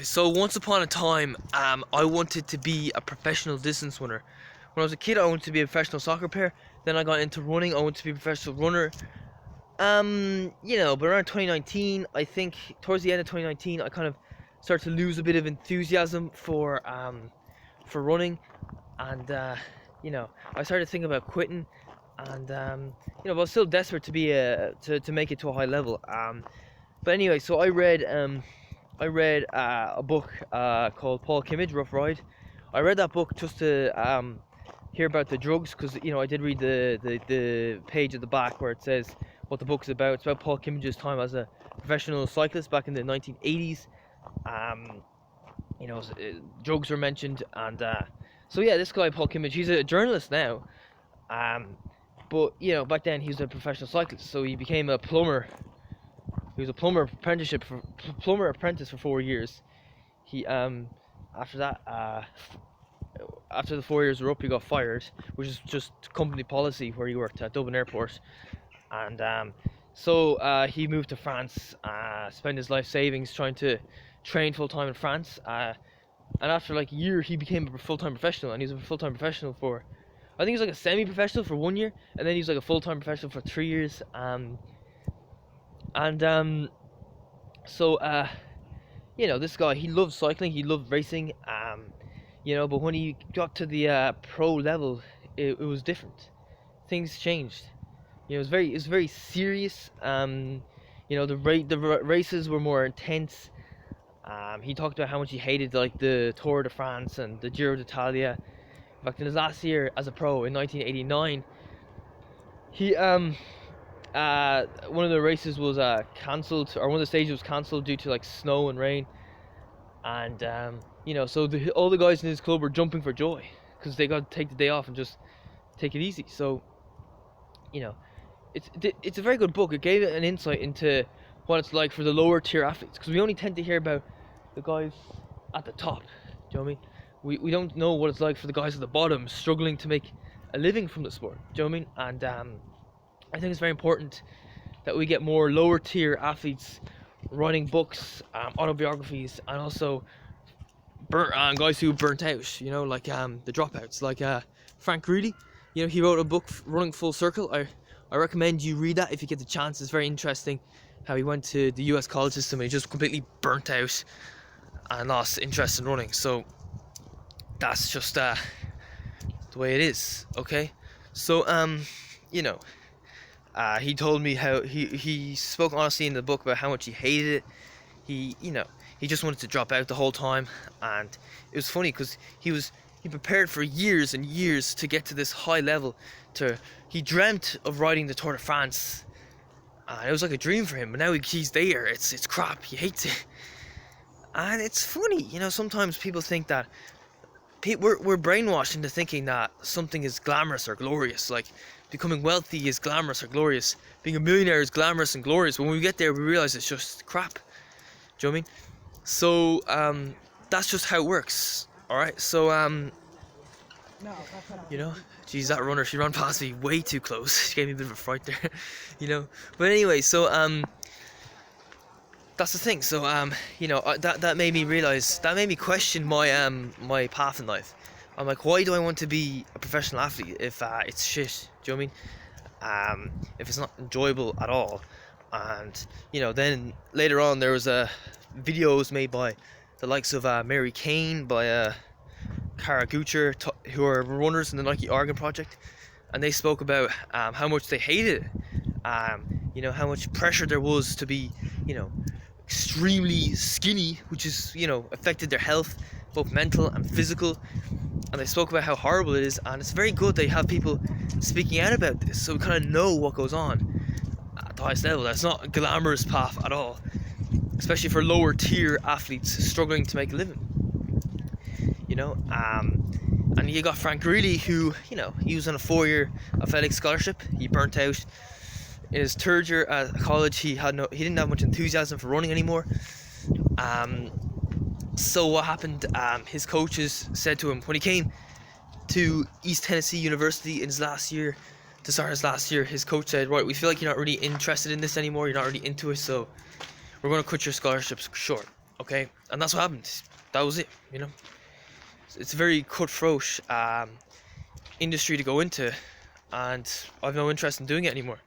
So once upon a time, I wanted to be a professional distance runner. When I was a kid, I wanted to be a professional soccer player. Then I got into running. I wanted to be a professional runner. But around 2019, I think towards the end of 2019, I kind of started to lose a bit of enthusiasm for running, and I started thinking about quitting, and but I was still desperate to be to make it to a high level. But anyway, so I read a book called Paul Kimmage, Rough Ride. I read that book just to hear about the drugs, because I did read the page at the back where it says what the book's about. It's about Paul Kimmage's time as a professional cyclist back in the 1980s. Drugs were mentioned, and so yeah, this guy Paul Kimmage, he's a journalist now. But back then he was a professional cyclist, so he became a plumber. He was a plumber apprentice for 4 years. He after that after the 4 years were up, he got fired, which is just company policy where he worked at Dublin Airport. And so he moved to France, spent his life savings trying to train full time in France. And after like a year, he became a full time professional, and he was a full time professional for, I think he was like a semi professional for 1 year, and then he was like a full time professional for 3 years. This guy, he loved cycling, he loved racing, but when he got to the pro level, it was different. Things changed. It was very serious. The races were more intense. He talked about how much he hated like the Tour de France and the Giro d'Italia. In fact, in his last year as a pro in 1989, he one of the races was cancelled, or one of the stages was cancelled due to like snow and rain, and so all the guys in his club were jumping for joy because they got to take the day off and just take it easy. So it's a very good book. It gave an insight into what it's like for the lower tier athletes, because we only tend to hear about the guys at the top. Do you know what I mean? We don't know what it's like for the guys at the bottom struggling to make a living from the sport. Do you know what I mean? And I think it's very important that we get more lower tier athletes writing books, autobiographies, and also guys who burnt out, like the dropouts, like Frank Reedy. He wrote a book, Running Full Circle. I recommend you read that if you get the chance. It's very interesting how he went to the US college system and he just completely burnt out and lost interest in running. So that's just the way it is, okay? So he told me how he spoke honestly in the book about how much he hated it. He just wanted to drop out the whole time, and it was funny because he prepared for years and years to get to this high level. He dreamt of riding the Tour de France. It was like a dream for him, but now he's there. It's crap. He hates it, and it's funny. Sometimes people think that we're brainwashed into thinking that something is glamorous or glorious. Like becoming wealthy is glamorous or glorious. Being a millionaire is glamorous and glorious. But when we get there, we realize it's just crap. Do you know what I mean? So that's just how it works. All right. So geez, that runner, she ran past me way too close. She gave me a bit of a fright there. But anyway, so that's the thing. So that made me realize, that made me question my my path in life. I'm like, why do I want to be a professional athlete if it's shit? Do you know what I mean? If it's not enjoyable at all. And then later on there was videos made by the likes of Mary Kane, by Kara Goucher, who are runners in the Nike Oregon Project, and they spoke about how much they hated it. How much pressure there was to be extremely skinny, which is affected their health, both mental and physical. And they spoke about how horrible it is, and it's very good they have people speaking out about this, so we kind of know what goes on at the highest level. That's not a glamorous path at all, especially for lower tier athletes struggling to make a living. And you got Frank Reedy, who he was on a 4-year athletic scholarship. He burnt out in his 3rd year at college. He didn't have much enthusiasm for running anymore. So what happened, his coaches said to him, when he came to East Tennessee University in his last year, to start his last year, his coach said, right, we feel like you're not really interested in this anymore, you're not really into it, so we're going to cut your scholarships short. Okay, and that's what happened. That was it. It's a very cutthroat industry to go into, and I've no interest in doing it anymore.